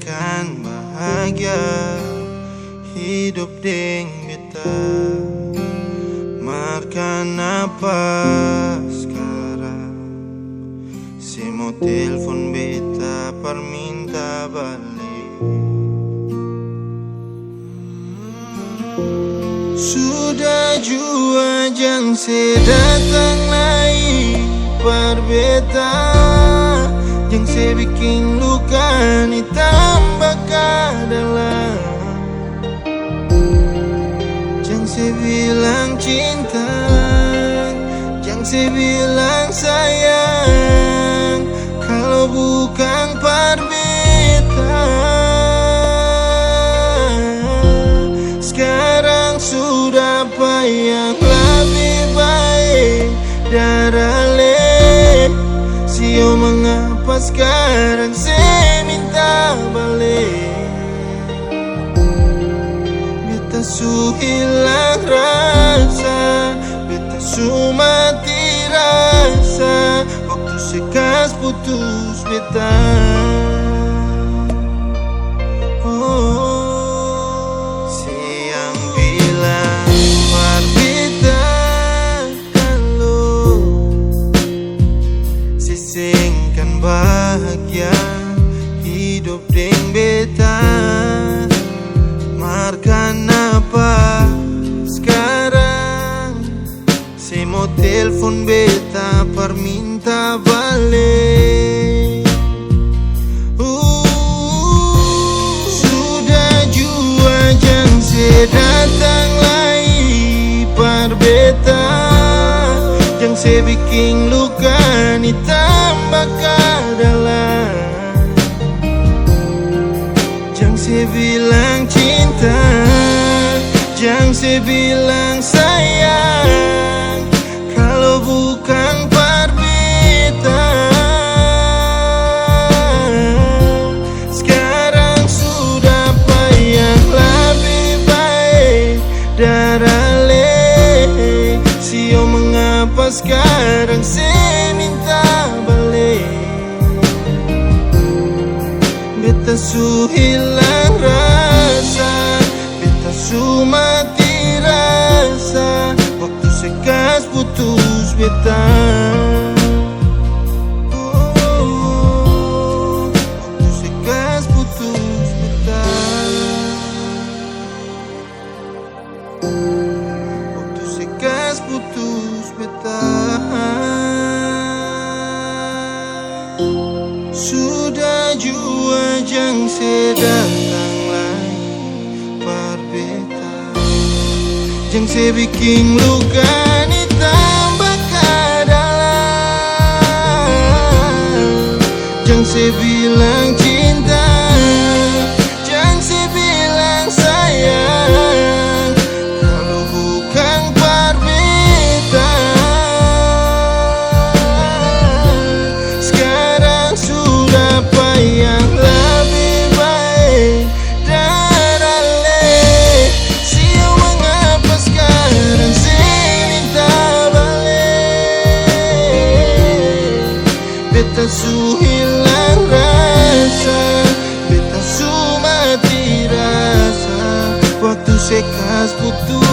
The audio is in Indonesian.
kan bahagia hidup deng beta. Makan apa sekarang? Si mau telepon beta perminta balik. Sudah jua jang se datang lagi par beta, jang se bikin luka ni tambah dalam. Jang se bilang cinta, jang se bilang sayang, kalau bukan par beta. Sekarang sudah apa yang lebih baik darale. Sio mengapa sekarang saya minta balik. Beta su hilang rasa, beta su mati rasa, waktu sekas putus beta. Siang bilang par beta kalau sisingkan bahagia hidup deng beta. Markan apa sekarang? Saya mau telepon beta perminta balik. Sudah jua jang se datang lagi par beta, jang se bikin luka ni tambah dalam. Jang se bilang cinta, jang se bilang sayang, kalau bukan par beta. Sekarang sudah apa yang lebih baik darale. Sio mengapa sekarang saya minta balik. Beta su hilang rasa, beta su mati rasa, waktu sekas putus beta. Waktu sekas putus beta. Waktu sekas putus beta. Sudah jua jang se datang lagi par beta, jang se bikin luka ni tambah dalam. Jang se bilang cinta, jang se bilang sayang, kalau bukan par beta. Sekarang sudah apa yang lebih baik darale. Sio mengapa sekarang saya minta balik. Beta su hilang rasa, beta su mati rasa, waktu sekas putus